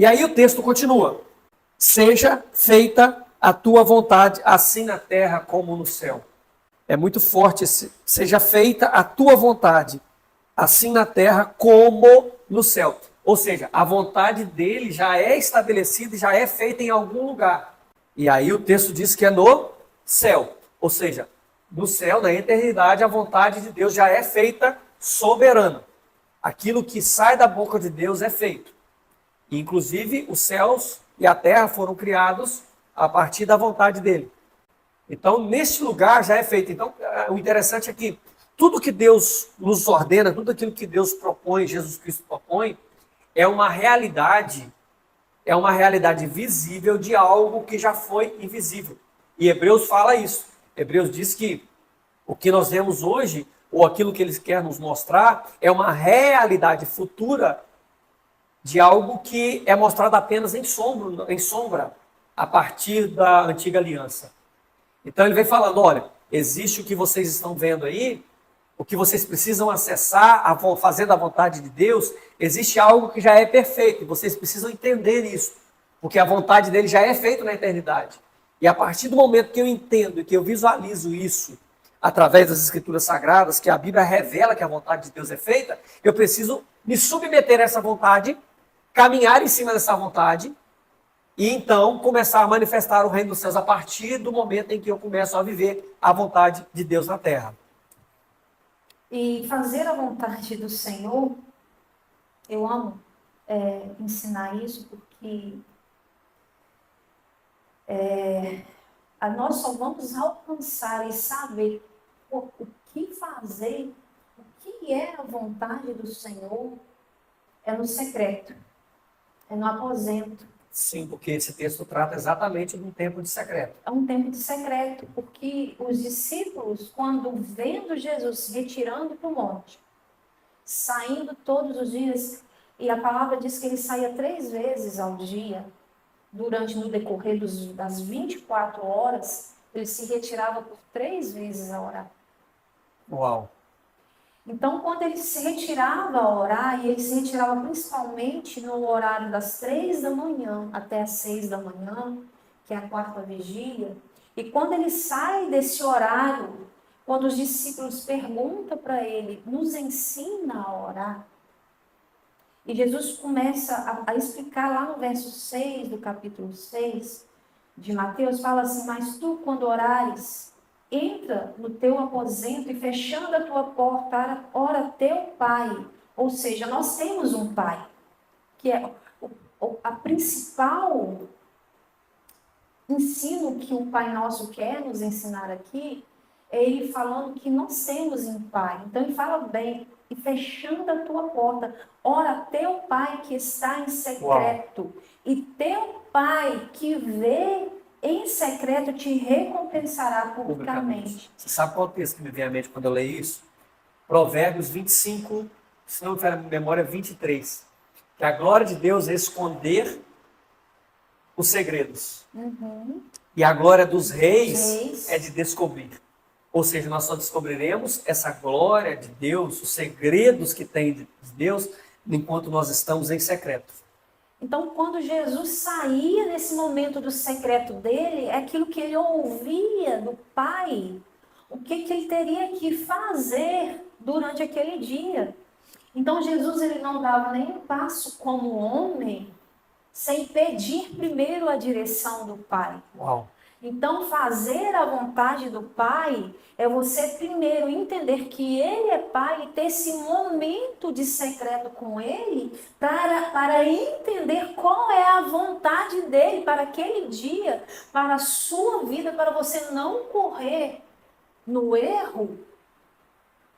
E aí o texto continua. Seja feita a tua vontade, assim na terra como no céu. É muito forte esse. Seja feita a tua vontade, assim na terra como no céu. Ou seja, a vontade dele já é estabelecida e já é feita em algum lugar. E aí o texto diz que é no céu. Ou seja, no céu, na eternidade, a vontade de Deus já é feita soberana. Aquilo que sai da boca de Deus é feito. Inclusive, os céus e a terra foram criados a partir da vontade dele. Então, neste lugar já é feito. Então, o interessante é que tudo que Deus nos ordena, tudo aquilo que Deus propõe, Jesus Cristo propõe, é uma realidade visível de algo que já foi invisível. E Hebreus fala isso. Hebreus diz que o que nós vemos hoje, ou aquilo que ele quer nos mostrar, é uma realidade futura de algo que é mostrado apenas em sombra, a partir da antiga aliança. Então ele vem falando, olha, existe o que vocês estão vendo aí, o que vocês precisam acessar, fazendo a vontade de Deus, existe algo que já é perfeito, e vocês precisam entender isso, porque a vontade dele já é feita na eternidade. E a partir do momento que eu entendo e que eu visualizo isso, através das Escrituras Sagradas, que a Bíblia revela que a vontade de Deus é feita, eu preciso me submeter a essa vontade, caminhar em cima dessa vontade, e então começar a manifestar o reino dos céus a partir do momento em que eu começo a viver a vontade de Deus na terra. E fazer a vontade do Senhor, eu amo ensinar isso, porque nós só vamos alcançar e saber o que fazer, o que é a vontade do Senhor, é no secreto, é no aposento. Sim, porque esse texto trata exatamente de um tempo de secreto. É um tempo de secreto, porque os discípulos, quando vendo Jesus se retirando para o monte, saindo todos os dias, e a palavra diz que ele saía 3 vezes ao dia, no decorrer das 24 horas, ele se retirava por 3 vezes a orar. Uau! Então, quando ele se retirava a orar, e ele se retirava principalmente no horário das 3 da manhã até as 6 da manhã, que é a 4ª vigília, e quando ele sai desse horário, quando os discípulos perguntam para ele, nos ensina a orar, e Jesus começa a explicar lá no verso 6 do capítulo 6 de Mateus, fala assim, mas tu, quando orares, entra no teu aposento e fechando a tua porta, ora teu Pai. Ou seja, nós temos um Pai, que é a principal ensino que o Pai Nosso quer nos ensinar aqui, é ele falando que nós temos um Pai. Então ele fala bem, e fechando a tua porta, ora teu Pai que está em secreto. Uau. E teu Pai que vê em secreto te recompensará publicamente. Você sabe qual texto que me vem à mente quando eu leio isso? Provérbios 25, se não me falha a memória, 23. Que a glória de Deus é esconder os segredos. Uhum. E a glória dos reis é de descobrir. Ou seja, nós só descobriremos essa glória de Deus, os segredos que tem de Deus, enquanto nós estamos em secreto. Então, quando Jesus saía nesse momento do secreto dele, é aquilo que ele ouvia do Pai, o que ele teria que fazer durante aquele dia. Então, Jesus ele não dava nem um passo como homem, sem pedir primeiro a direção do Pai. Uau. Então, fazer a vontade do Pai é você primeiro entender que Ele é Pai e ter esse momento de secreto com Ele para entender qual é a vontade dEle para aquele dia, para a sua vida, para você não correr no erro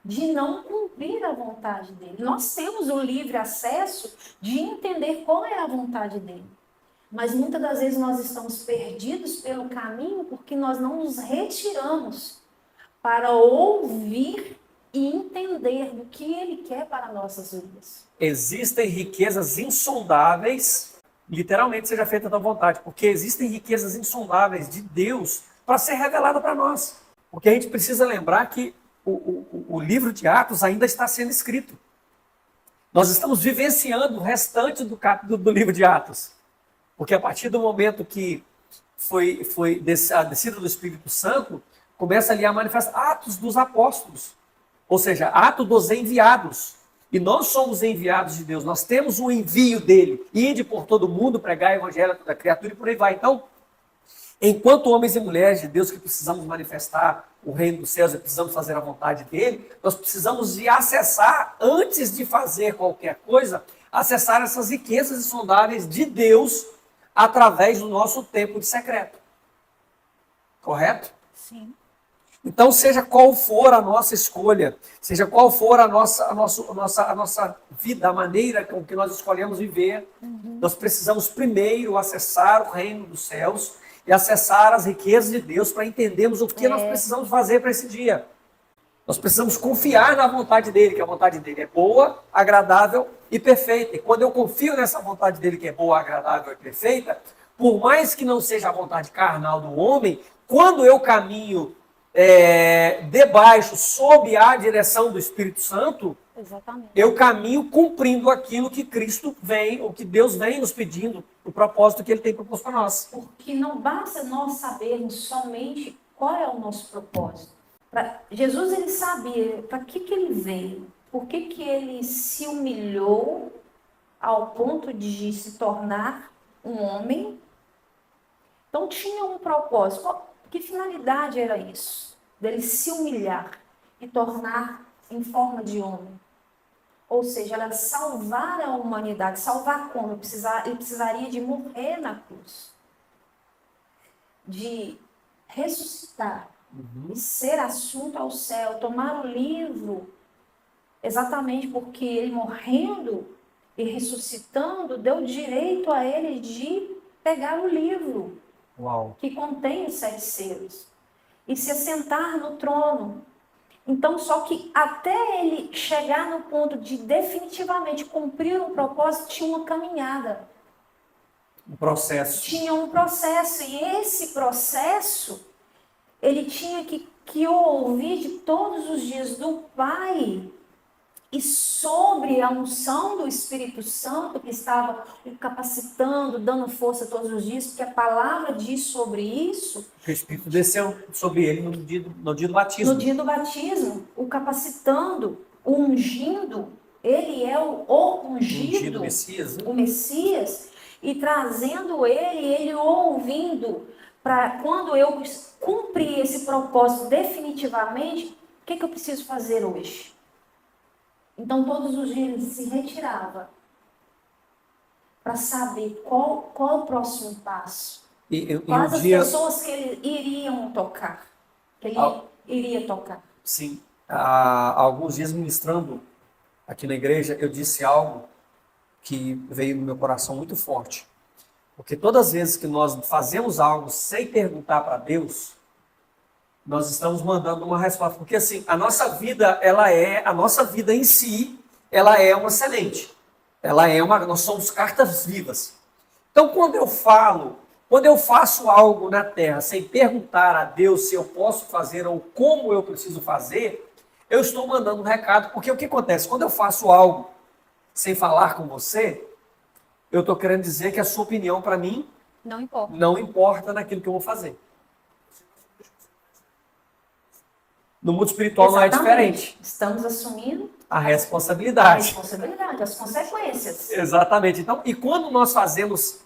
de não cumprir a vontade dEle. Nós temos o livre acesso de entender qual é a vontade dEle. Mas muitas das vezes nós estamos perdidos pelo caminho porque nós não nos retiramos para ouvir e entender o que Ele quer para nossas vidas. Existem riquezas insondáveis, literalmente seja feita a tua vontade, porque existem riquezas insondáveis de Deus para ser revelada para nós. Porque a gente precisa lembrar que o livro de Atos ainda está sendo escrito. Nós estamos vivenciando o restante do capítulo do livro de Atos. Porque a partir do momento que foi a descida do Espírito Santo, começa ali a manifestar Atos dos Apóstolos. Ou seja, Atos dos enviados. E nós somos enviados de Deus. Nós temos o envio dele. Ide por todo mundo, pregar o evangelho a toda criatura e por aí vai. Então, enquanto homens e mulheres de Deus que precisamos manifestar o reino dos céus e precisamos fazer a vontade dele, nós precisamos de acessar, antes de fazer qualquer coisa, acessar essas riquezas insondáveis de Deus através do nosso tempo de secreto. Correto? Sim. Então, seja qual for a nossa escolha, seja qual for a nossa vida, a maneira com que nós escolhemos viver, nós precisamos primeiro acessar o reino dos céus e acessar as riquezas de Deus para entendermos o que nós precisamos fazer para esse dia. Nós precisamos confiar na vontade dele, que a vontade dele é boa, agradável e perfeita. E quando eu confio nessa vontade dele, que é boa, agradável e perfeita, por mais que não seja a vontade carnal do homem, quando eu caminho debaixo, sob a direção do Espírito Santo, Exatamente. eu caminho cumprindo aquilo que Cristo vem, ou que Deus vem nos pedindo, o propósito que ele tem proposto para nós. Porque não basta nós sabermos somente qual é o nosso propósito. Jesus, ele sabia para que ele veio, por que ele se humilhou ao ponto de se tornar um homem. Então tinha um propósito. Que finalidade era isso? Dele se humilhar e tornar em forma de homem. Ou seja, era salvar a humanidade. Salvar como? Ele precisaria de morrer na cruz. De ressuscitar. E ser assunto ao céu. Tomar o livro. Exatamente porque ele morrendo e ressuscitando deu direito a ele de pegar o livro. Uau. Que contém os 7 selos, e se assentar no trono. Então, só que até ele chegar no ponto de definitivamente cumprir o propósito, tinha uma caminhada. Um processo. Tinha um processo, e esse processo, ele tinha que ouvir de todos os dias do Pai, e sobre a unção do Espírito Santo, que estava o capacitando, dando força todos os dias, porque a palavra diz sobre isso. O Espírito desceu sobre ele no dia do batismo. No dia do batismo, o capacitando, o ungindo, ele é o ungido, Messias, né? o Messias, e trazendo ele ouvindo, para quando eu cumprir esse propósito definitivamente, o que eu preciso fazer hoje? Então, todos os dias ele se retirava para saber qual o próximo passo. Quais as pessoas que ele iriam tocar. Que ele iria tocar. Sim. Há alguns dias ministrando aqui na igreja, eu disse algo que veio no meu coração muito forte. Porque todas as vezes que nós fazemos algo sem perguntar para Deus, nós estamos mandando uma resposta, porque assim, a nossa vida em si, ela é uma semente. Nós somos cartas vivas. Então, quando eu faço algo na terra sem perguntar a Deus se eu posso fazer ou como eu preciso fazer, eu estou mandando um recado, porque o que acontece? Quando eu faço algo sem falar com você, eu estou querendo dizer que a sua opinião para mim não importa naquilo que eu vou fazer. No mundo espiritual não é diferente. Estamos assumindo a responsabilidade. As consequências. Exatamente. Então, e quando nós fazemos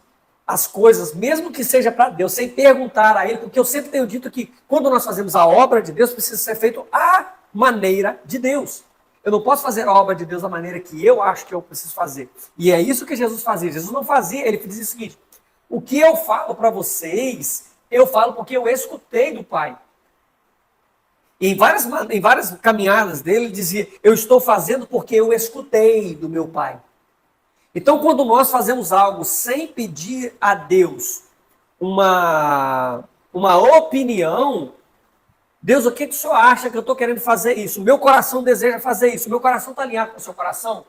as coisas, mesmo que seja para Deus, sem perguntar a Ele, porque eu sempre tenho dito que quando nós fazemos a obra de Deus, precisa ser feito à maneira de Deus. Eu não posso fazer a obra de Deus da maneira que eu acho que eu preciso fazer. E é isso que Jesus fazia. Jesus não fazia, ele dizia o seguinte: o que eu falo para vocês, eu falo porque eu escutei do Pai. E em várias caminhadas dele, ele dizia: eu estou fazendo porque eu escutei do meu Pai. Então, quando nós fazemos algo sem pedir a Deus uma opinião, Deus, o que o senhor acha que eu estou querendo fazer isso? O meu coração deseja fazer isso. O meu coração está alinhado com o seu coração.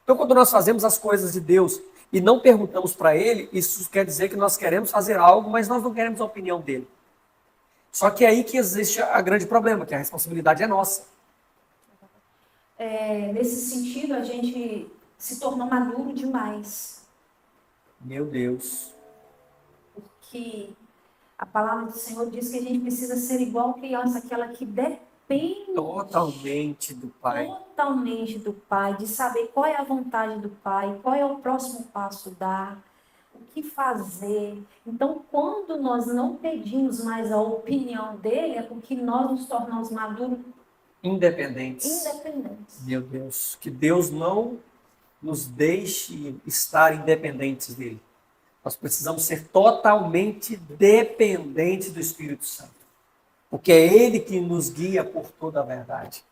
Então, quando nós fazemos as coisas de Deus e não perguntamos para Ele, isso quer dizer que nós queremos fazer algo, mas nós não queremos a opinião dele. Só que é aí que existe a grande problema, que a responsabilidade é nossa. Nesse sentido, a gente se tornou maduro demais. Meu Deus. Porque a palavra do Senhor diz que a gente precisa ser igual a criança, aquela que depende Totalmente do Pai. totalmente do Pai, de saber qual é a vontade do Pai, qual é o próximo passo a dar, o que fazer. Então, quando nós não pedimos mais a opinião dele, é porque nós nos tornamos maduros, Independentes. independentes. Meu Deus. Que Deus não nos deixe estar independentes dele. Nós precisamos ser totalmente dependentes do Espírito Santo. Porque é ele que nos guia por toda a verdade.